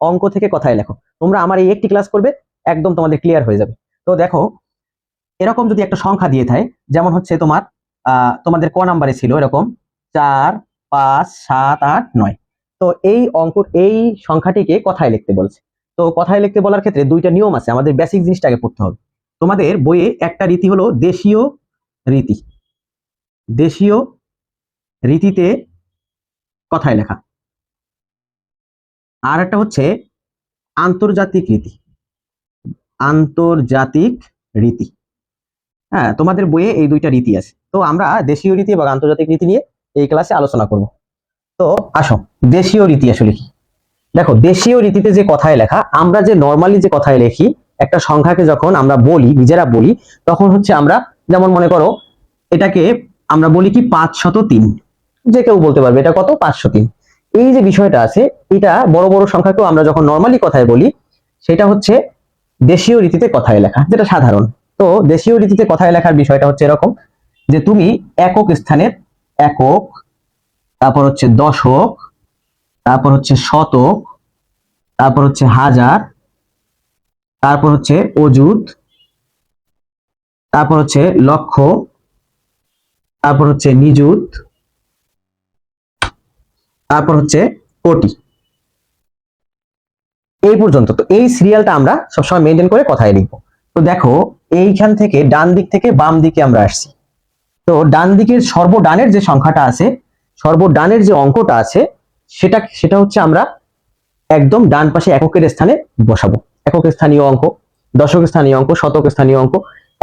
অঙ্ক থেকে কথায় লেখো। তোমরা আমার এই একটি ক্লাস করবে, একদম তোমাদের ক্লিয়ার হয়ে যাবে। তো দেখো, এরকম যদি একটা সংখ্যা দিয়ে থাকে, যেমন হচ্ছে তোমার তোমাদের ক নাম্বারে ছিল এরকম 4 5 7 8 9। তো এই সংখ্যাটিকে কথায় লিখতে বলছে। তো কথায় লিখতে বলার ক্ষেত্রে দুইটা নিয়ম আছে, আমাদের বেসিক জিনিসটাকে পড়তে হবে। তোমাদের বইয়ে একটা রীতি হলো দেশীয় রীতি, দেশীয় রীতিতে কথায় লেখা, আর একটা হচ্ছে আন্তর্জাতিক রীতি, আন্তর্জাতিক রীতি। হ্যাঁ, তোমাদের বইয়ে এই দুইটা রীতি আছে। তো আমরা দেশীয় রীতি এবং আন্তর্জাতিক রীতি নিয়ে এই ক্লাসে আলোচনা করব। তো আসো, দেশীয় রীতি আসলে কি? দেখো, দেশীয় রীতিতে যে কথায় লেখা, আমরা যে নর্মালি যে কথায় লিখি, একটা সংখ্যাকে যখন আমরা বলি, নিজেরা বলি, তখন হচ্ছে আমরা, যেমন মনে করো এটাকে আমরা বলি কি 503, যে কেউ বলতে পারবে এটা কত, 503। এই যে বিষয়টা আছে, এটা বড় বড় সংখ্যাকেও আমরা যখন নর্মালি কথায় বলি, সেটা হচ্ছে দেশীয় রীতিতে কথায় লেখা, যেটা সাধারণ। তো দেশীয় রীতিতে কথায় লেখার বিষয়টা হচ্ছে এরকম, যে তুমি একক স্থানের একক, তারপর হচ্ছে দশক, তারপর হচ্ছে শতক, তারপর হচ্ছে হাজার, তারপর হচ্ছে অযুত, তারপর হচ্ছে লক্ষ, তারপর হচ্ছে নিযুত, তারপর হচ্ছে কোটি। এই পর্যন্ত। তো এই সিরিয়ালটা আমরা সবসময় মেনটেন করে কথায় লিখবো। তো দেখো, এইখান থেকে ডান দিক থেকে বাম দিকে আমরা আসছি। তো ডান দিকের সর্বডানের যে সংখ্যাটা আছে, সর্বডানের যে অঙ্কটা আছে, সেটা হচ্ছে আমরা একদম ডান পাশে এককের স্থানে বসাবো। একক স্থানীয় অঙ্ক, দশক স্থানীয় অঙ্ক, শতক স্থানীয় অঙ্ক।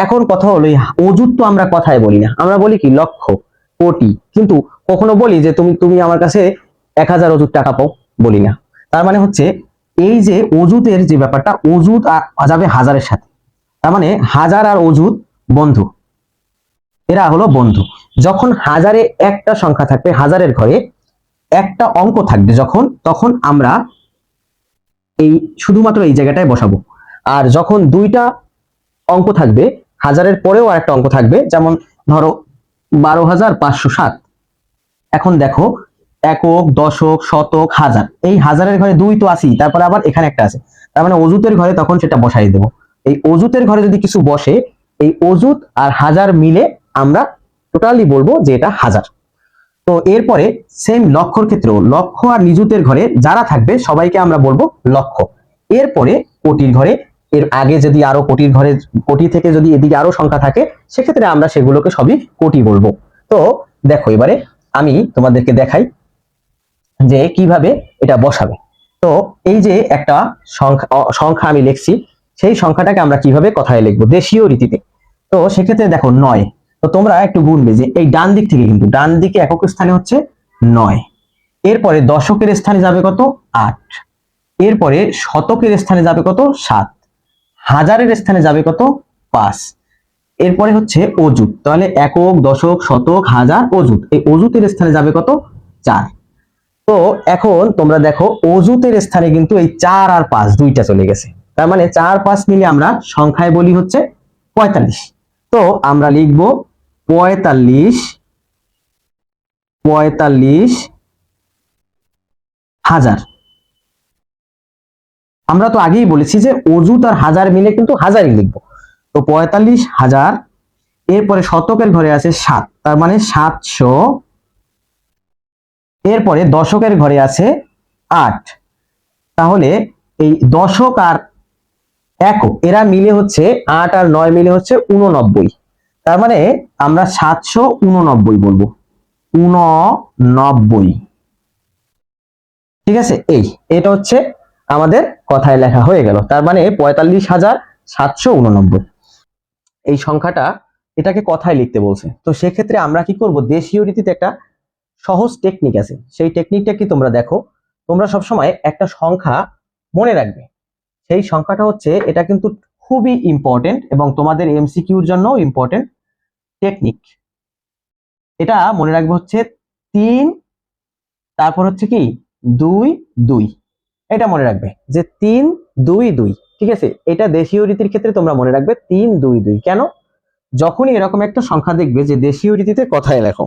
এখন কথা হলো, অযুত তো আমরা কথায় বলি না, আমরা বলি কি লক্ষ, কোটি। কিন্তু কখনো বলি যে তুমি তুমি আমার কাছে 1000 অযুত টাকা পাও, বলি না। তার মানে হচ্ছে এই যে অযুতের যে ব্যাপারটা, অযুত যাবে হাজারের সাথে। তার মানে হাজার আর অযুত বন্ধু, এরা হলো বন্ধু। যখন হাজারে একটা সংখ্যা থাকবে, হাজারের ঘরে একটা অঙ্ক থাকবে যখন, তখন আমরা এই শুধুমাত্র এই জায়গাটায় বসাবো। আর যখন দুইটা অঙ্ক থাকবে, হাজারের পরেও আর একটা অঙ্ক থাকবে, যেমন ধরো 12,507। এখন দেখো, একক, দশক, শতক, হাজার, এই হাজারের ঘরে দুই তো আছেই, তারপরে আবার এখানে একটা আছে। তার মানে অযুতের ঘরে তখন সেটা বসাই দেবো। এই অযুতের ঘরে যদি কিছু বসে, এই অযুত আর হাজার মিলে আমরা টোটালি বলবো যে এটা হাজার। তো এরপরে সেম লক্ষর ক্ষেত্রেও, লক্ষ আর নিযুতের ঘরে যারা থাকবে সবাইকে আমরা বলবো লক্ষ। এরপরে কোটির ঘরে, এর আগে যদি আরো কোটির ঘরে, কোটি থেকে যদি এদিকে আরো সংখ্যা থাকে, সেক্ষেত্রে আমরা সেগুলোকে সবই কোটি বলবো। তো দেখো, এবারে আমি তোমাদেরকে দেখাই যে কিভাবে এটা বসাবে। তো এই যে একটা সংখ্যা আমি লিখছি, সেই সংখ্যাটাকে আমরা কিভাবে কথায় লিখবো দেশীয় রীতিতে। তো সেক্ষেত্রে দেখো 9। তো তোমরা একটু গুনবে যে এই ডান দিক থেকে, কিন্তু ডান দিকে একক স্থানে হচ্ছে 9। এরপরে দশকের স্থানে যাবে কত, 8। এরপরে শতকের স্থানে যাবে কত, 7। হাজারের স্থানে যাবে কত, 5। এরপরে হচ্ছে অযুত, তাহলে একক, দশক, শতক, হাজার, অযুত, এই অযুতের স্থানে যাবে কত, 4। তো এখন তোমরা দেখো, অযুতের স্থানে কিন্তু এই 4 আর 5 দুইটা চলে গেছে। তার মানে 4 5 মিলে আমরা সংখ্যায় বলি হচ্ছে 45। তো আমরা লিখব 45,000। আমরা তো আগেই বলেছি যে অযুত আর হাজার মিলে কিন্তু হাজারই লিখবো। তো 45,000। এরপরে শতকের ঘরে আছে 7, তার মানে 700। এরপরে দশকের ঘরে আছে 8, তাহলে এই দশক আর একক এরা মিলে হচ্ছে 8 আর 9 মিলে হচ্ছে 89। তার মানে আমরা 789 বলবো, 89। ঠিক আছে, এটা হচ্ছে আমাদের কথায় লেখা হয়ে গেল। তার মানে 45,789 এই সংখ্যাটা, এটাকে কথায় লিখতে বলছে। তো সেক্ষেত্রে আমরা কি করব, দেশীয় রীতিতে একটা সহজ টেকনিক আছে, সেই টেকনিকটা কি তোমরা দেখো। তোমরা সবসময় একটা সংখ্যা মনে রাখবে, সেই সংখ্যাটা হচ্ছে, এটা কিন্তু খুবই ইম্পর্টেন্ট এবং তোমাদের এমসিকিউর জন্য ইম্পর্টেন্ট টেকনিক। এটা মনে রাখবে হচ্ছে 3, তারপর হচ্ছে কি 2 2। এটা মনে রাখবে যে 3 2 2। ঠিক আছে, এটা দেশীয় রীতির ক্ষেত্রে তোমরা মনে রাখবে 3 2 2। কেন? যখনই এরকম একটা সংখ্যা দেখবে যে দেশীয় রীতিতে কথায় লেখো,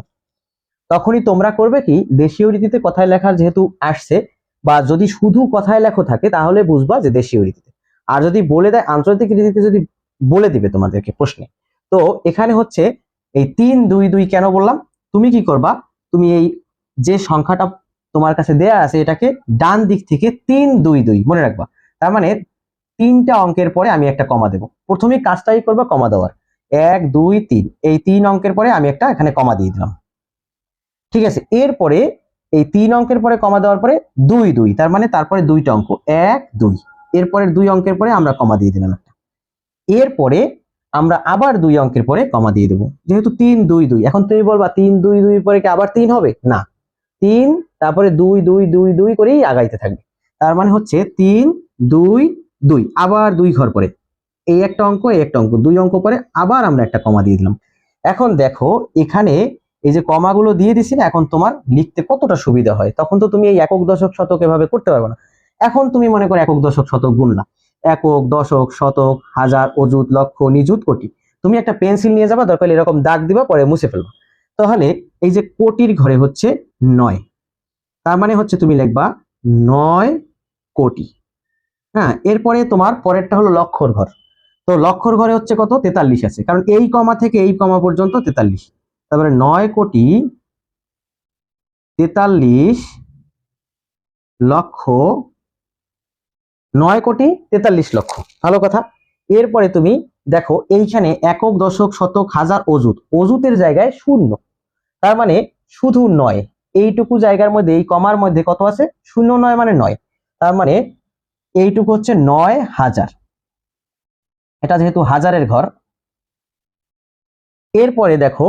তখনই তোমরা করবে কি, দেশীয় রীতিতে কথায় লেখার যেহেতু আসছে, বা যদি শুধু কথায় লেখো থাকে তাহলে বুঝবা যে দেশীয় রীতিতে। আর যদি বলে দেয় আন্তর্জাতিক রীতিতে, যদি বলে দিবে তোমাদেরকে প্রশ্নে। তো এখানে হচ্ছে এই 3 2 2 কেন বললাম, তুমি কি করবা, তুমি এই যে সংখ্যাটা তোমার কাছে দেয়া আছে এটাকে ডান দিক থেকে 3 2 2 মনে রাখবা। তার মানে 3টা অঙ্কের পরে আমি একটা কমা দেব। প্রথমে কাজটাই করবা কমা দেওয়ার, 1 2 3, এই 3 অঙ্কের পরে আমি একটা এখানে কমা দিয়ে দিলাম। ঠিক আছে, এরপরে এই 3 অঙ্কের পরে কমা দেওয়ার পরে 2 2, তার মানে তারপরে দুইটা অঙ্ক 1 2, এরপরের 2 অঙ্কের পরে আমরা কমা দিয়ে দিলাম একটা। এরপরে আমরা আবার 2 অঙ্কের পরে কমা দিয়ে দেবো, যেহেতু 3 2 2। এখন তুমি বলবা 3 2 2 পরে কি আবার 3 হবে? না, 3 তারপরে 2 2 2 2 করেই আগাইতে থাকবে। তার মানে হচ্ছে 3 2 2, আবার 2 ঘর পরে এই একটা অঙ্ক, এই একটা অঙ্ক, 2 অঙ্ক পরে আবার আমরা একটা কমা দিয়ে দিলাম। এখন দেখো এখানে এই যে কমাগুলো দিয়ে দিছি না, এখন তোমার লিখতে কতটা সুবিধা হয়। তখন তো তুমি এই একক দশক শতক এভাবে করতে পারবে না। এখন তুমি মনে করো একক দশক শতক গুনলা, একক দশক শতক হাজার অযুত লক্ষ নিযুত কোটি। তুমি একটা পেন্সিল নিয়ে যাবা, দরকার এরকম দাগ দিবা, পরে মুছে ফেলবা। তাহলে এই যে কোটির ঘরে হচ্ছে 9, তার মানে হচ্ছে তুমি লিখবা 9 কোটি। হ্যাঁ, এরপরে তোমার পরেরটা হলো লক্ষর ঘর। তো লক্ষর ঘরে হচ্ছে কত? 43 আছে, কারণ এই কমা থেকে এই কমা পর্যন্ত 43। তারপরে 9 কোটি 43 লক্ষ, 9 কোটি 43 লক্ষ। ভালো কথা। এরপরে তুমি দেখো এইখানে একক দশক শতক হাজার অযুত, অযুতের জায়গায় 0, তার মানে শুধু 9, এইটুকু জায়গার মধ্যে এই কমার মধ্যে কত আছে? 0 9 মানে 9, তার মানে এইটুকু হচ্ছে 9000। এটা যেহেতু হাজারের ঘর। এরপরে দেখো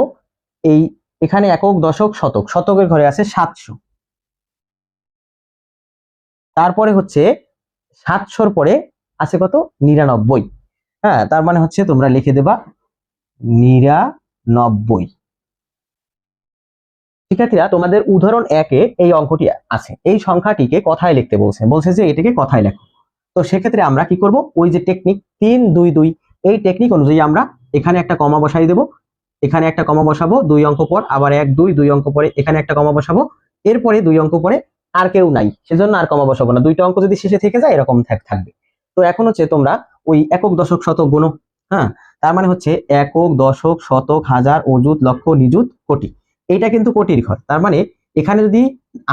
এই এখানে একক দশক শতক, শতকের ঘরে আছে 700। তারপরে হচ্ছে 700র পরে আছে কত? 99। হ্যাঁ, তার মানে হচ্ছে তোমরা লিখে দেবা 99। শিক্ষার্থীরা, তোমাদের উদাহরণ 1-এ এই অঙ্কটি আছে, এই সংখ্যাটিকে কথায় লিখতে বলছে, বলছে যে এটাকে কথায় লেখো। তো সেক্ষেত্রে আমরা কি করব, ওই যে টেকনিক 3 2 2, এই টেকনিক অনুযায়ী আমরা এখানে একটা কমা বসাই দেব, এখানে একটা কমা বসাবো, 2 অঙ্ক পর আবার 1 2, 2 অঙ্ক পরে এখানে একটা কমা বসাবো, এরপরে 2 অঙ্ক পরে আর কেউ নাই সেজন্য আর কমা বসাবো না, দুইটা অঙ্ক যদি শেষে থেকে যায় এরকম থাকবে। তো এখন হচ্ছে তোমরা ওই একক দশক শতক গুণ। হ্যাঁ, তার মানে হচ্ছে একক দশক শতক হাজার অযুত লক্ষ নিযুত কোটি, এইটা কিন্তু কোটির ঘর। তার মানে এখানে যদি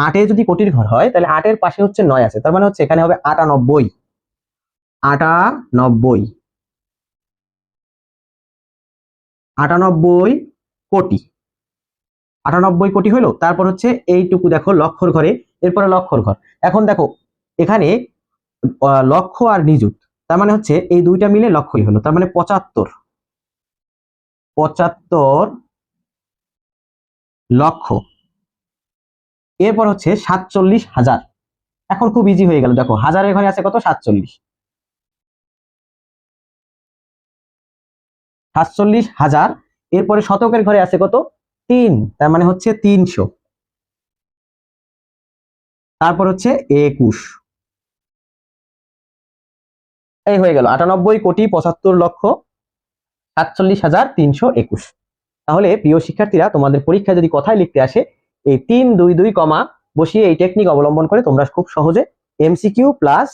8-এ যদি কোটির ঘর হয়, তাহলে 8-এর পাশে হচ্ছে 9 আছে, তার মানে হচ্ছে এখানে হবে 98 98 98 কোটি। 98 কোটি হলো। তারপর হচ্ছে এইটুকু দেখো লক্ষর ঘরে, এরপরে লক্ষর ঘর। এখন দেখো এখানে লক্ষ আর নিযুত, তার মানে হচ্ছে এই দুইটা মিলে লক্ষই হলো, তার মানে 75 লক্ষ। এরপর হচ্ছে 47,000। এখন খুব ইজি হয়ে গেল, দেখো হাজারের ঘরে আছে কত? 47, 47,000। এরপরে শতকের ঘরে আছে কত? 3, তার মানে হচ্ছে 300। তারপর হচ্ছে 21, এই হয়ে গেল 98 কোটি 75 লক্ষ 47,321। তাহলে প্রিয় শিক্ষার্থীরা, তোমাদের পরীক্ষায় যদি কথায় লিখতে আসে, এই 3 2 2 কমা বসিয়ে এই টেকনিক অবলম্বন করে তোমরা খুব সহজে এমসিকিউ প্লাস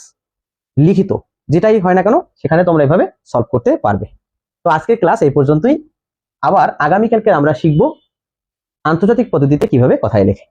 লিখিত যেটাই হয় না কেন সেখানে তোমরা এভাবে সলভ করতে পারবে। তো আজকের ক্লাস এই পর্যন্তই। আবার আগামীকালকে আমরা শিখব আন্তর্জাতিক পদ্ধতিতে কিভাবে কথায় লেখে।